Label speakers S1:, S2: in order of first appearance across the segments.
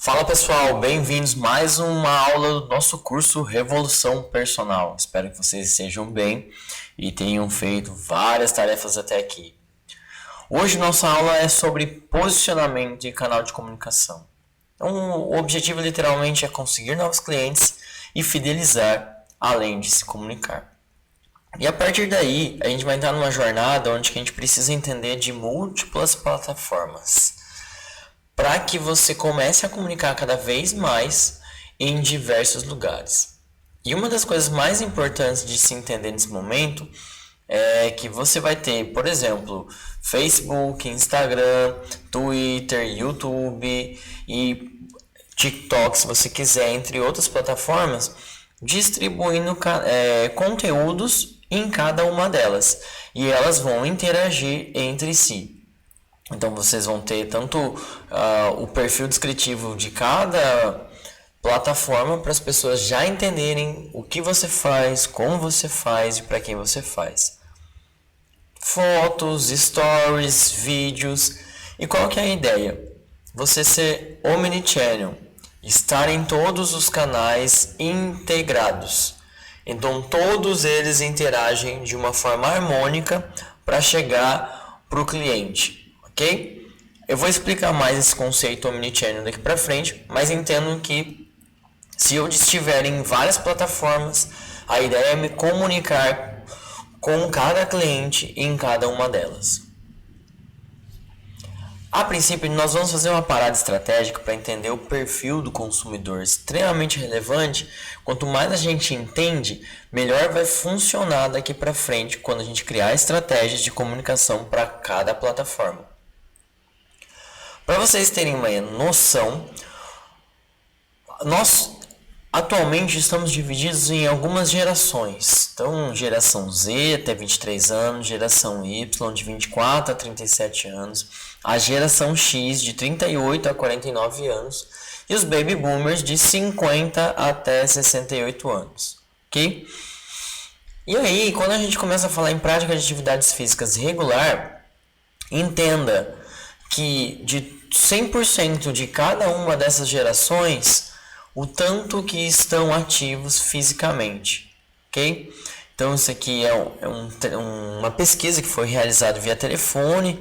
S1: Fala pessoal, bem-vindos a mais uma aula do nosso curso Revolução Personal. Espero que vocês estejam bem e tenham feito várias tarefas até aqui. Hoje nossa aula é sobre posicionamento de canal de comunicação. Então, o objetivo literalmente é conseguir novos clientes e fidelizar, além de se comunicar. E a partir daí, a gente vai entrar numa jornada onde a gente precisa entender de múltiplas plataformas, para que você comece a comunicar cada vez mais em diversos lugares. E uma das coisas mais importantes de se entender nesse momento é que você vai ter, por exemplo, Facebook, Instagram, Twitter, YouTube e TikTok, se você quiser, entre outras plataformas, distribuindo conteúdos em cada uma delas. E elas vão interagir entre si. Então vocês vão ter tanto o perfil descritivo de cada plataforma para as pessoas já entenderem o que você faz, como você faz e para quem você faz. Fotos, stories, vídeos. E qual que é a ideia? Você ser omnichannel, estar em todos os canais integrados. Então todos eles interagem de uma forma harmônica para chegar para o cliente. Ok? Eu vou explicar mais esse conceito omnichannel daqui para frente, mas entendo que se eu estiver em várias plataformas, a ideia é me comunicar com cada cliente em cada uma delas. A princípio, nós vamos fazer uma parada estratégica para entender o perfil do consumidor, extremamente relevante. Quanto mais a gente entende, melhor vai funcionar daqui para frente quando a gente criar estratégias de comunicação para cada plataforma. Para vocês terem uma noção, nós atualmente estamos divididos em algumas gerações. Então, geração Z até 23 anos, geração Y de 24 a 37 anos, a geração X de 38 a 49 anos e os baby boomers de 50 até 68 anos. Ok? E aí, quando a gente começa a falar em prática de atividades físicas regular, entenda que de 100% de cada uma dessas gerações, o tanto que estão ativos fisicamente, ok? Então isso aqui é uma pesquisa que foi realizada via telefone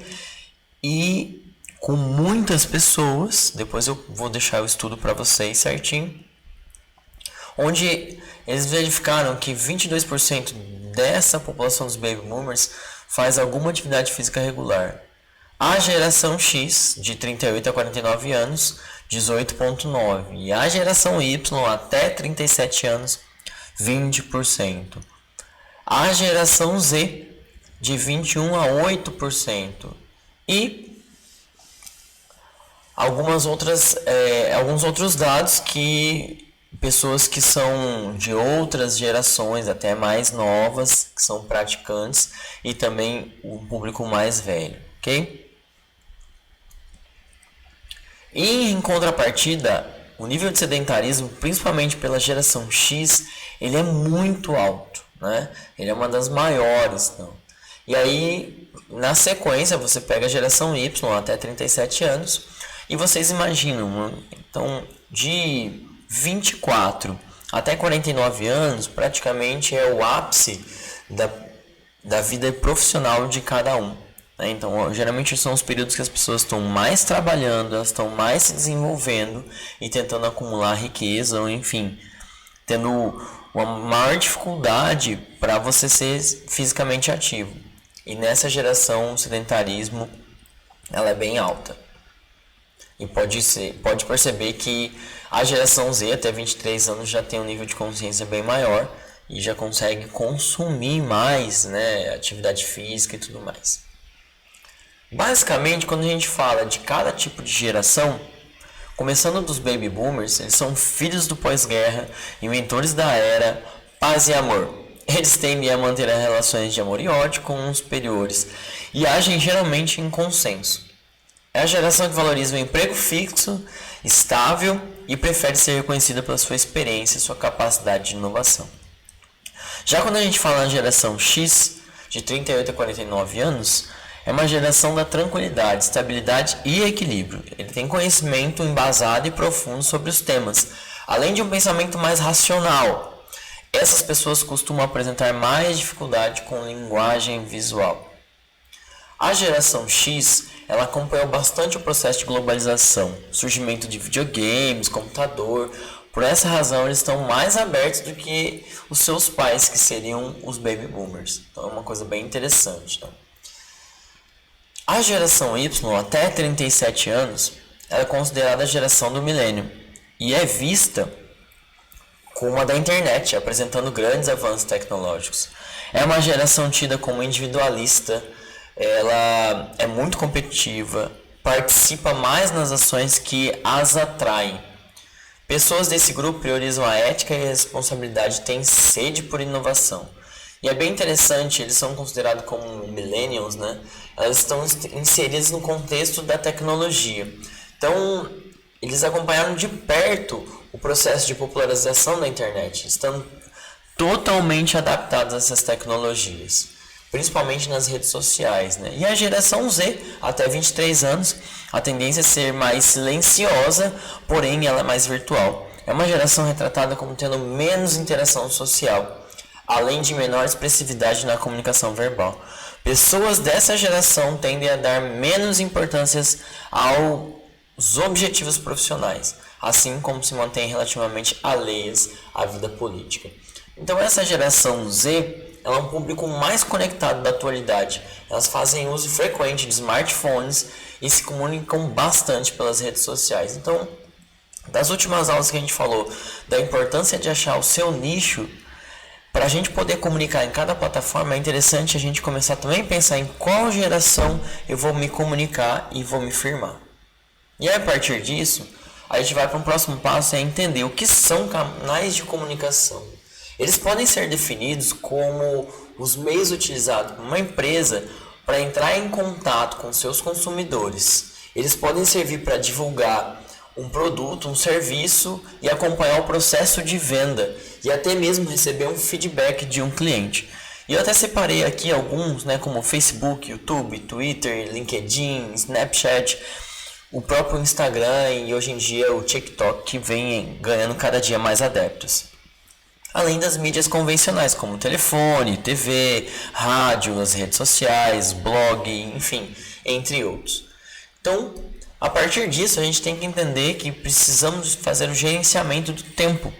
S1: e com muitas pessoas, depois eu vou deixar o estudo para vocês certinho, onde eles verificaram que 22% dessa população dos baby boomers faz alguma atividade física regular. A geração X, de 38 a 49 anos, 18,9%. E a geração Y, até 37 anos, 20%. A geração Z, de 21 a 8%. E alguns outros dados que pessoas que são de outras gerações, até mais novas, que são praticantes, e também o público mais velho, ok? E em contrapartida, o nível de sedentarismo, principalmente pela geração X, ele é muito alto, né? Ele é uma das maiores, não? E aí, na sequência, você pega a geração Y até 37 anos e vocês imaginam, então, de 24 até 49 anos, praticamente é o ápice da vida profissional de cada um. Então, geralmente são os períodos que as pessoas estão mais trabalhando, elas estão mais se desenvolvendo e tentando acumular riqueza, ou enfim, tendo uma maior dificuldade para você ser fisicamente ativo. E nessa geração, o sedentarismo ela é bem alta. E pode perceber que a geração Z, até 23 anos, já tem um nível de consciência bem maior e já consegue consumir mais, né, atividade física e tudo mais. Basicamente, quando a gente fala de cada tipo de geração, começando dos baby boomers, eles são filhos do pós-guerra, inventores da era, paz e amor. Eles tendem a manter as relações de amor e ódio com os superiores e agem geralmente em consenso. É a geração que valoriza o emprego fixo, estável e prefere ser reconhecida pela sua experiência e sua capacidade de inovação. Já quando a gente fala na geração X, de 38 a 49 anos, É uma geração da tranquilidade, estabilidade e equilíbrio. Ele tem conhecimento embasado e profundo sobre os temas, além de um pensamento mais racional. Essas pessoas costumam apresentar mais dificuldade com linguagem visual. A geração X, ela acompanhou bastante o processo de globalização, surgimento de videogames, computador. Por essa razão, eles estão mais abertos do que os seus pais, que seriam os baby boomers. Então é uma coisa bem interessante. Né? A geração Y, até 37 anos, ela é considerada a geração do milênio e é vista como a da internet, apresentando grandes avanços tecnológicos. É uma geração tida como individualista, ela é muito competitiva, participa mais nas ações que as atraem. Pessoas desse grupo priorizam a ética e a responsabilidade, têm sede por inovação. E é bem interessante, eles são considerados como millennials, né? Elas estão inseridas no contexto da tecnologia. Então, eles acompanharam de perto o processo de popularização da internet, estão totalmente adaptados a essas tecnologias, principalmente nas redes sociais, né? E a geração Z, até 23 anos, a tendência é ser mais silenciosa, porém ela é mais virtual. É uma geração retratada como tendo menos interação social, além de menor expressividade na comunicação verbal. Pessoas dessa geração tendem a dar menos importância aos objetivos profissionais, assim como se mantêm relativamente alheias à vida política. Então essa geração Z, ela é um público mais conectado da atualidade. Elas fazem uso frequente de smartphones e se comunicam bastante pelas redes sociais. Então, das últimas aulas que a gente falou, da importância de achar o seu nicho, para a gente poder comunicar em cada plataforma, é interessante a gente começar também a pensar em qual geração eu vou me comunicar e vou me firmar. E aí, a partir disso, a gente vai para um próximo passo, é entender o que são canais de comunicação. Eles podem ser definidos como os meios utilizados por uma empresa para entrar em contato com seus consumidores. Eles podem servir para divulgar um produto, um serviço e acompanhar o processo de venda e até mesmo receber um feedback de um cliente. E eu até separei aqui alguns, né, como Facebook, YouTube, Twitter, LinkedIn, Snapchat, o próprio Instagram e hoje em dia o TikTok, que vem ganhando cada dia mais adeptos. Além das mídias convencionais como telefone, TV, rádio, as redes sociais, blog, enfim, entre outros. Então, a partir disso, a gente tem que entender que precisamos fazer o gerenciamento do tempo.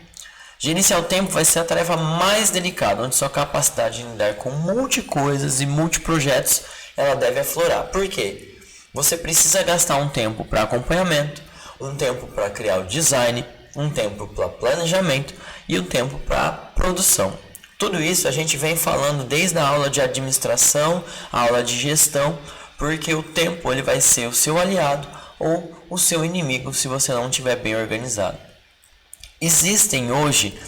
S1: Gerenciar o tempo vai ser a tarefa mais delicada, onde sua capacidade de lidar com multi-coisas e multi-projetos ela deve aflorar. Por quê? Você precisa gastar um tempo para acompanhamento, um tempo para criar o design, um tempo para planejamento e um tempo para produção. Tudo isso a gente vem falando desde a aula de administração, a aula de gestão, porque o tempo ele vai ser o seu aliado ou o seu inimigo se você não estiver bem organizado. Existem hoje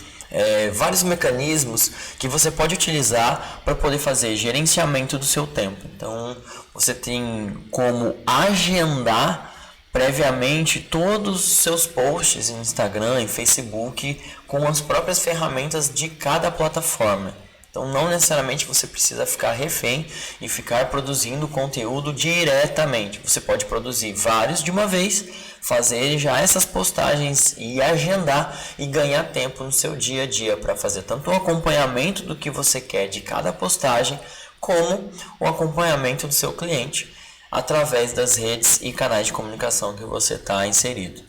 S1: vários mecanismos que você pode utilizar para poder fazer gerenciamento do seu tempo. Então, você tem como agendar previamente todos os seus posts em Instagram e Facebook com as próprias ferramentas de cada plataforma. Então não necessariamente você precisa ficar refém e ficar produzindo conteúdo diretamente. Você pode produzir vários de uma vez, fazer já essas postagens e agendar e ganhar tempo no seu dia a dia para fazer tanto o acompanhamento do que você quer de cada postagem, como o acompanhamento do seu cliente através das redes e canais de comunicação que você está inserido.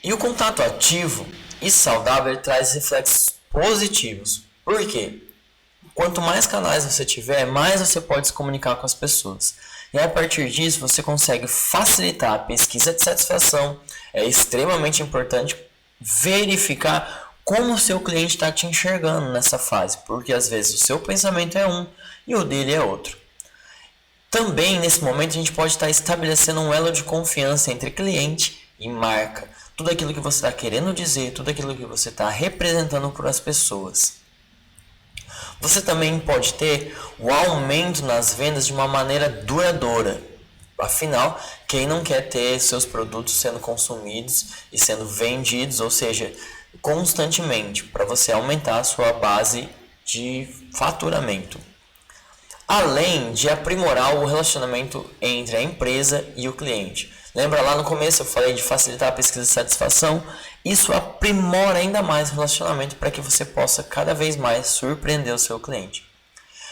S1: E o contato ativo e saudável ele traz reflexos positivos. Por quê? Quanto mais canais você tiver, mais você pode se comunicar com as pessoas. E a partir disso, você consegue facilitar a pesquisa de satisfação. É extremamente importante verificar como o seu cliente está te enxergando nessa fase, porque às vezes o seu pensamento é um e o dele é outro. Também nesse momento a gente pode estar estabelecendo um elo de confiança entre cliente e marca. Tudo aquilo que você está querendo dizer, tudo aquilo que você está representando para as pessoas. Você também pode ter o aumento nas vendas de uma maneira duradoura. Afinal, quem não quer ter seus produtos sendo consumidos e sendo vendidos, ou seja, constantemente, para você aumentar a sua base de faturamento. além de aprimorar o relacionamento entre a empresa e o cliente. Lembra lá no começo eu falei de facilitar a pesquisa de satisfação? Isso aprimora ainda mais o relacionamento para que você possa cada vez mais surpreender o seu cliente.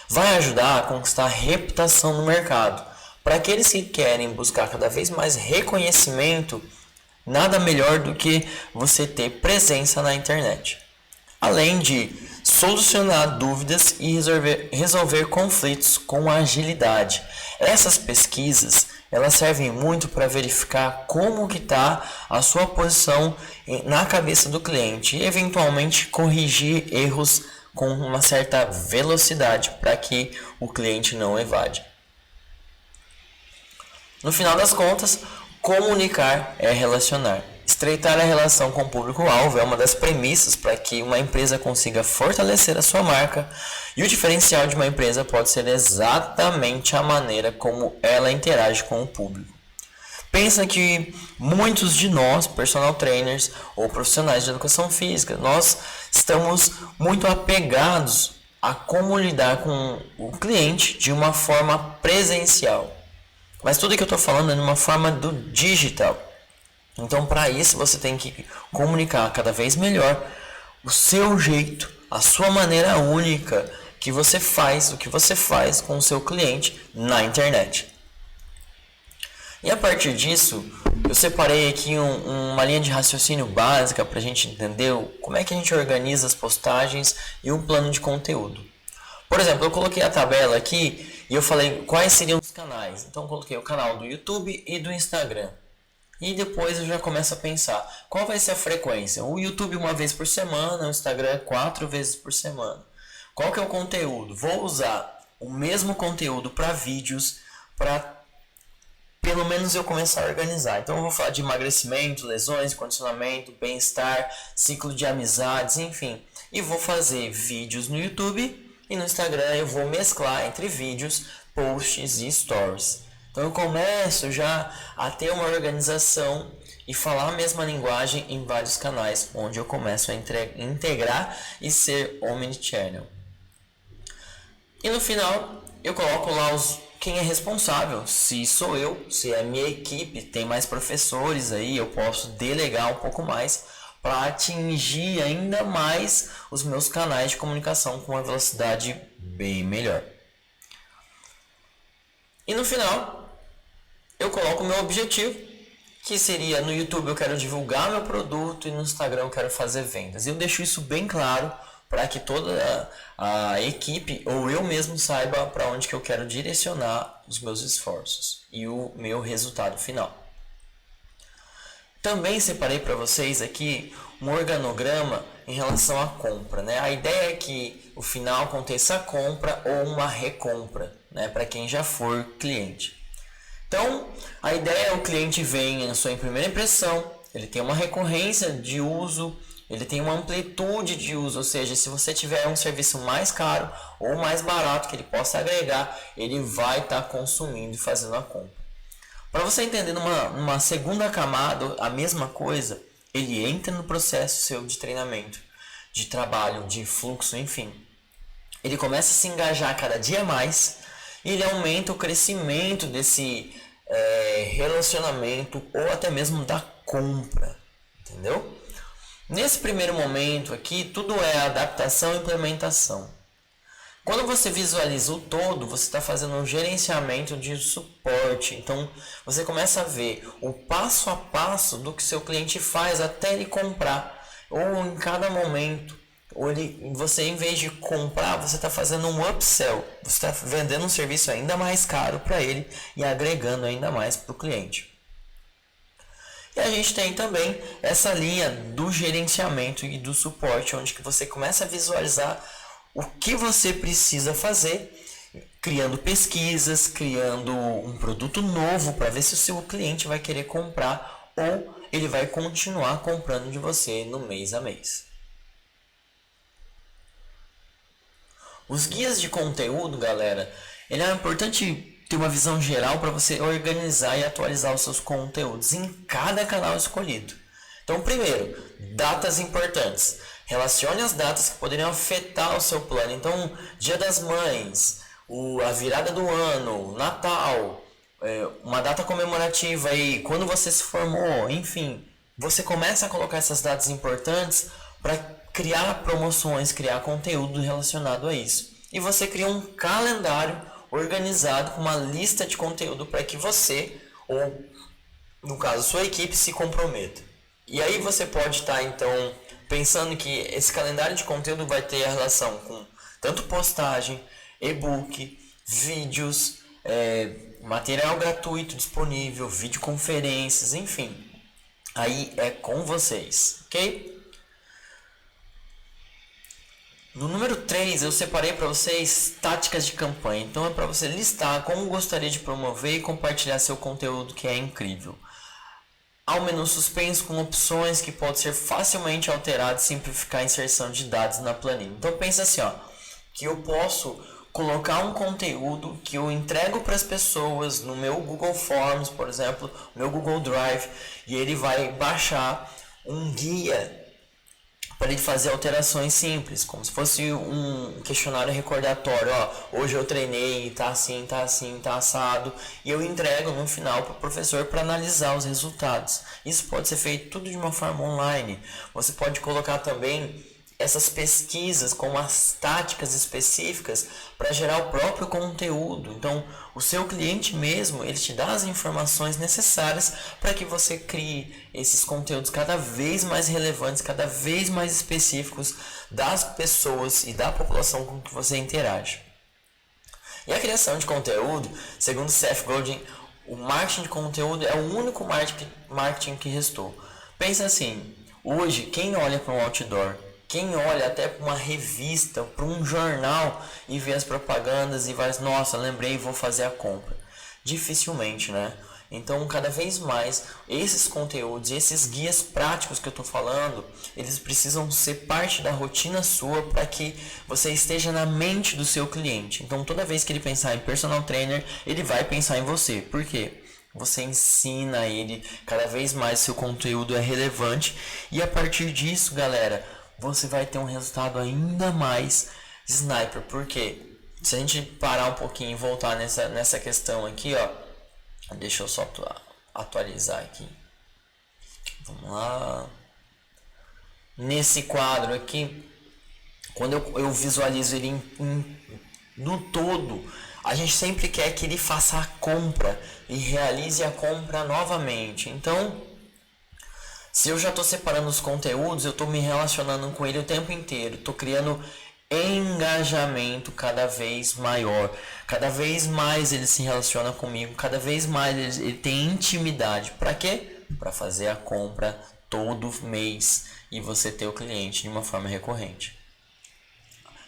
S1: Vai ajudar a conquistar reputação no mercado. Para aqueles que querem buscar cada vez mais reconhecimento, nada melhor do que você ter presença na internet. Além de solucionar dúvidas e resolver conflitos com agilidade. Essas pesquisas elas servem muito para verificar como que está a sua posição na cabeça do cliente e eventualmente corrigir erros com uma certa velocidade para que o cliente não evade. No final das contas, comunicar é relacionar. Estreitar a relação com o público-alvo é uma das premissas para que uma empresa consiga fortalecer a sua marca, e o diferencial de uma empresa pode ser exatamente a maneira como ela interage com o público. Pensa que muitos de nós, personal trainers ou profissionais de educação física, nós estamos muito apegados a como lidar com o cliente de uma forma presencial. Mas tudo que eu estou falando é de uma forma do digital. Então, para isso, você tem que comunicar cada vez melhor o seu jeito, a sua maneira única que você faz, o que você faz com o seu cliente na internet. E a partir disso, eu separei aqui uma linha de raciocínio básica para a gente entender como é que a gente organiza as postagens e um plano de conteúdo. Por exemplo, eu coloquei a tabela aqui e eu falei quais seriam os canais. Então, eu coloquei o canal do YouTube e do Instagram. E depois eu já começo a pensar, qual vai ser a frequência? O YouTube uma vez por semana, o Instagram 4 vezes por semana. Qual que é o conteúdo? Vou usar o mesmo conteúdo para vídeos, para pelo menos eu começar a organizar. Então eu vou falar de emagrecimento, lesões, condicionamento, bem-estar, ciclo de amizades, enfim. E vou fazer vídeos no YouTube e no Instagram eu vou mesclar entre vídeos, posts e stories. Então eu começo já a ter uma organização e falar a mesma linguagem em vários canais, onde eu começo a integrar e ser omnichannel. E no final eu coloco lá quem é responsável, se sou eu, se é a minha equipe, tem mais professores aí, eu posso delegar um pouco mais para atingir ainda mais os meus canais de comunicação com uma velocidade bem melhor. E no final eu coloco o meu objetivo, que seria no YouTube eu quero divulgar meu produto e no Instagram eu quero fazer vendas. Eu deixo isso bem claro para que toda a equipe ou eu mesmo saiba para onde que eu quero direcionar os meus esforços e o meu resultado final. Também separei para vocês aqui um organograma em relação à compra, né? A ideia é que o final aconteça a compra ou uma recompra, né? Para quem já for cliente. Então, a ideia é o cliente vem na sua primeira impressão, ele tem uma recorrência de uso, ele tem uma amplitude de uso, ou seja, se você tiver um serviço mais caro ou mais barato que ele possa agregar, ele vai estar consumindo e fazendo a compra. Para você entender numa segunda camada a mesma coisa, ele entra no processo seu de treinamento, de trabalho, de fluxo, enfim. Ele começa a se engajar cada dia mais e ele aumenta o crescimento desse relacionamento ou até mesmo da compra, entendeu? Nesse primeiro momento aqui, tudo é adaptação e implementação. Quando você visualiza o todo, você está fazendo um gerenciamento de suporte. Então, você começa a ver o passo a passo do que seu cliente faz até ele comprar. Ou em cada momento. Você, em vez de comprar, você está fazendo um upsell. Você está vendendo um serviço ainda mais caro para ele e agregando ainda mais para o cliente. E a gente tem também essa linha do gerenciamento e do suporte, onde que você começa a visualizar o que você precisa fazer, criando pesquisas, criando um produto novo para ver se o seu cliente vai querer comprar ou ele vai continuar comprando de você no mês a mês. Os guias de conteúdo, galera, ele é importante ter uma visão geral para você organizar e atualizar os seus conteúdos em cada canal escolhido. Então, primeiro, datas importantes. Relacione as datas que poderiam afetar o seu plano. Então, Dia das Mães, a virada do ano, Natal, uma data comemorativa aí, quando você se formou, enfim, você começa a colocar essas datas importantes para criar promoções, criar conteúdo relacionado a isso. E você cria um calendário organizado com uma lista de conteúdo para que você, ou no caso sua equipe, se comprometa. E aí você pode estar então pensando que esse calendário de conteúdo vai ter a relação com tanto postagem, e-book, vídeos, material gratuito disponível, videoconferências, enfim. Aí é com vocês, ok? No número 3 eu separei para vocês táticas de campanha. Então é para você listar como gostaria de promover e compartilhar seu conteúdo, que é incrível. Há um menu suspenso com opções que pode ser facilmente alterado e simplificar a inserção de dados na planilha. Então pensa assim, ó, que eu posso colocar um conteúdo que eu entrego para as pessoas no meu Google Forms, por exemplo, no meu Google Drive, e ele vai baixar um guia para ele fazer alterações simples, como se fosse um questionário recordatório. Ó, hoje eu treinei, tá assim, tá assim, tá assado, e eu entrego no final para o professor para analisar os resultados. Isso pode ser feito tudo de uma forma online. Você pode colocar também essas pesquisas com as táticas específicas para gerar o próprio conteúdo. Então, o seu cliente mesmo, ele te dá as informações necessárias para que você crie esses conteúdos cada vez mais relevantes, cada vez mais específicos das pessoas e da população com que você interage. E a criação de conteúdo, segundo Seth Godin, o marketing de conteúdo é o único marketing que restou. Pensa assim, hoje quem olha para um outdoor, quem olha até para uma revista, para um jornal e vê as propagandas e vai, nossa, lembrei, vou fazer a compra. Dificilmente, né? Então, cada vez mais, esses conteúdos, esses guias práticos que eu estou falando, eles precisam ser parte da rotina sua para que você esteja na mente do seu cliente. Então, toda vez que ele pensar em personal trainer, ele vai pensar em você. Por quê? Você ensina ele, cada vez mais seu conteúdo é relevante e a partir disso, galera, você vai ter um resultado ainda mais sniper. Por quê? Se a gente parar um pouquinho e voltar nessa questão aqui, ó, deixa eu só atualizar aqui. Vamos lá. Nesse quadro aqui, quando eu visualizo ele no todo, a gente sempre quer que ele faça a compra e realize a compra novamente. Então, se eu já estou separando os conteúdos, eu estou me relacionando com ele o tempo inteiro. Estou criando engajamento cada vez maior. Cada vez mais ele se relaciona comigo. Cada vez mais ele tem intimidade. Para quê? Para fazer a compra todo mês e você ter o cliente de uma forma recorrente.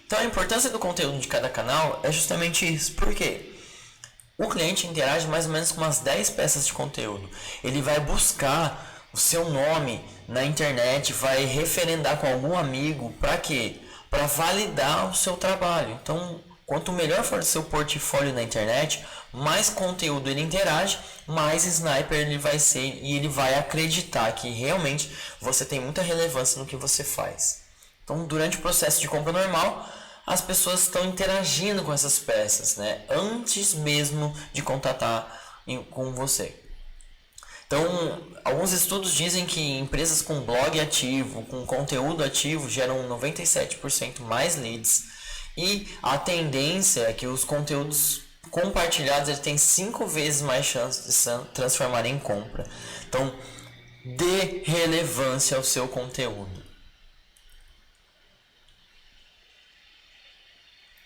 S1: Então a importância do conteúdo de cada canal é justamente isso. Por quê? O cliente interage mais ou menos com umas 10 peças de conteúdo. Ele vai buscar o seu nome na internet, vai referendar com algum amigo, para quê? Para validar o seu trabalho. Então, quanto melhor for o seu portfólio na internet, mais conteúdo ele interage, mais sniper ele vai ser e ele vai acreditar que realmente você tem muita relevância no que você faz. Então, durante o processo de compra normal, as pessoas estão interagindo com essas peças, né? Antes mesmo de contatar com você. Então, alguns estudos dizem que empresas com blog ativo, com conteúdo ativo, geram 97% mais leads. E a tendência é que os conteúdos compartilhados ele tem 5 vezes mais chance de se transformar em compra. Então, dê relevância ao seu conteúdo.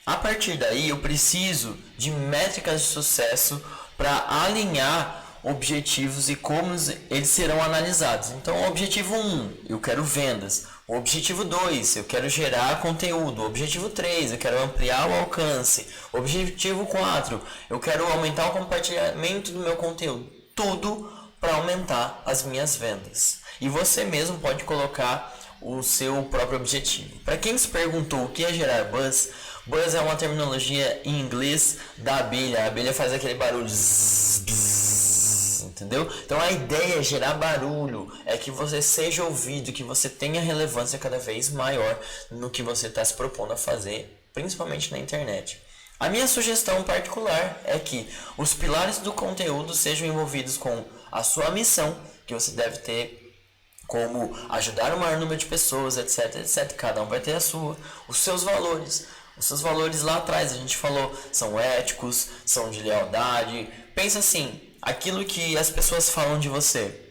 S1: A partir daí, eu preciso de métricas de sucesso para alinhar objetivos e como eles serão analisados. Então, o objetivo 1, eu quero vendas. O objetivo 2, eu quero gerar conteúdo. O objetivo 3, eu quero ampliar o alcance. O objetivo 4, eu quero aumentar o compartilhamento do meu conteúdo. Tudo para aumentar as minhas vendas. E você mesmo pode colocar o seu próprio objetivo. Para quem se perguntou o que é gerar buzz, buzz é uma terminologia em inglês da abelha. A abelha faz aquele barulho zzz, bzz, entendeu? Então a ideia é gerar barulho, é que você seja ouvido, que você tenha relevância cada vez maior no que você está se propondo a fazer, principalmente na internet. A minha sugestão particular é que os pilares do conteúdo sejam envolvidos com a sua missão, que você deve ter como ajudar o maior número de pessoas, etc, etc. Cada um vai ter a sua, os seus valores. Os seus valores lá atrás, a gente falou, são éticos, são de lealdade. Pensa assim, aquilo que as pessoas falam de você.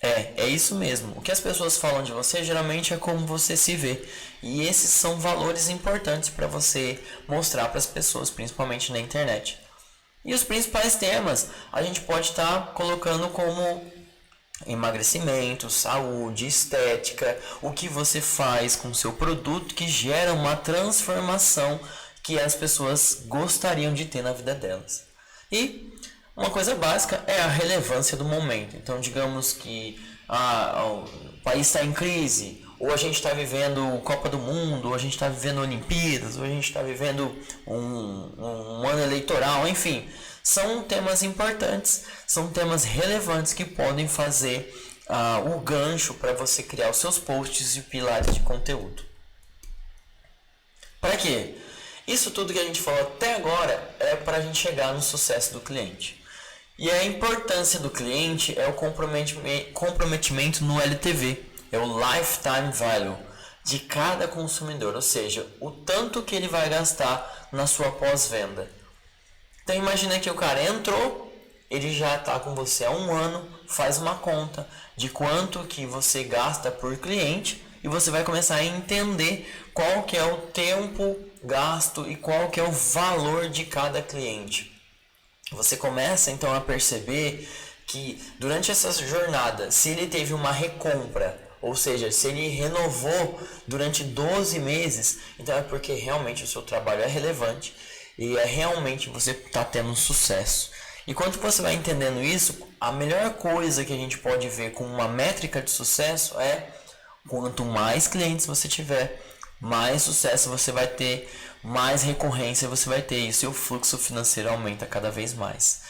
S1: É isso mesmo. O que as pessoas falam de você geralmente é como você se vê. E esses são valores importantes para você mostrar para as pessoas, principalmente na internet. E os principais temas a gente pode estar colocando como emagrecimento, saúde, estética, o que você faz com o seu produto que gera uma transformação que as pessoas gostariam de ter na vida delas. E uma coisa básica é a relevância do momento. Então, digamos que o país está em crise, ou a gente está vivendo Copa do Mundo, ou a gente está vivendo Olimpíadas, ou a gente está vivendo um ano eleitoral, enfim. São temas importantes, são temas relevantes que podem fazer o gancho para você criar os seus posts e pilares de conteúdo. Para quê? Isso tudo que a gente falou até agora é para a gente chegar no sucesso do cliente. E a importância do cliente é o comprometimento no LTV, é o Lifetime Value de cada consumidor, ou seja, o tanto que ele vai gastar na sua pós-venda. Então imagina que o cara entrou, ele já está com você há um ano, faz uma conta de quanto que você gasta por cliente e você vai começar a entender qual que é o tempo gasto e qual que é o valor de cada cliente. Você começa então a perceber que durante essa jornada, se ele teve uma recompra, ou seja, se ele renovou durante 12 meses, então é porque realmente o seu trabalho é relevante e é realmente você está tendo um sucesso. E quando você vai entendendo isso, a melhor coisa que a gente pode ver com uma métrica de sucesso é quanto mais clientes você tiver, mais sucesso você vai ter, mais recorrência você vai ter e seu fluxo financeiro aumenta cada vez mais.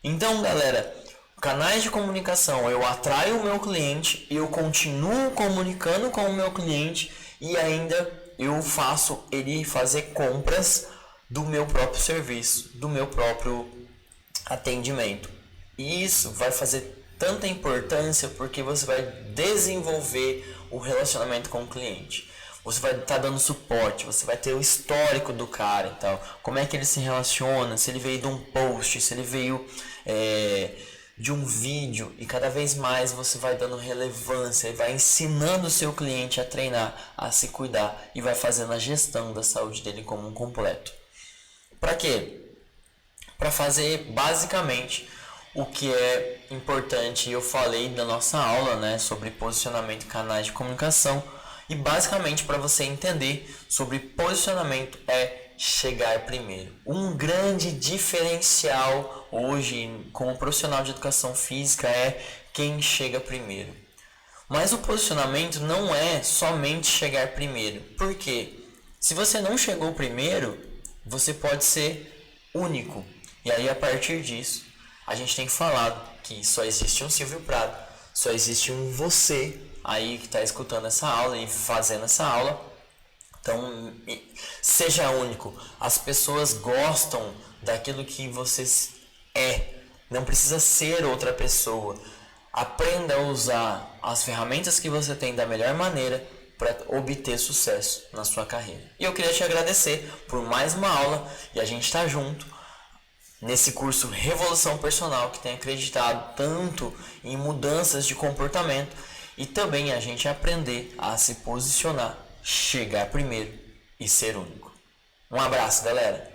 S1: Então, galera, canais de comunicação, eu atraio o meu cliente, eu continuo comunicando com o meu cliente e ainda eu faço ele fazer compras do meu próprio serviço, do meu próprio atendimento. E isso vai fazer tanta importância porque você vai desenvolver o relacionamento com o cliente. Você vai estar dando suporte, você vai ter o histórico do cara e tal. Como é que ele se relaciona, se ele veio de um post, se ele veio de um vídeo. E cada vez mais você vai dando relevância e vai ensinando o seu cliente a treinar, a se cuidar e vai fazendo a gestão da saúde dele como um completo. Para quê? Para fazer basicamente o que é importante. Eu falei na nossa aula, né, sobre posicionamento em canais de comunicação. E basicamente para você entender sobre posicionamento é chegar primeiro. Um grande diferencial hoje como profissional de educação física é quem chega primeiro. Mas o posicionamento não é somente chegar primeiro. Por quê? Se você não chegou primeiro, você pode ser único. E aí a partir disso, a gente tem falado que só existe um Silvio Prado, só existe um você aí que está escutando essa aula e fazendo essa aula. Então, seja único. As pessoas gostam daquilo que você é. Não precisa ser outra pessoa. Aprenda a usar as ferramentas que você tem da melhor maneira para obter sucesso na sua carreira. E eu queria te agradecer por mais uma aula e a gente está junto nesse curso Revolução Personal que tem acreditado tanto em mudanças de comportamento e também a gente aprender a se posicionar, chegar primeiro e ser único. Um abraço, galera!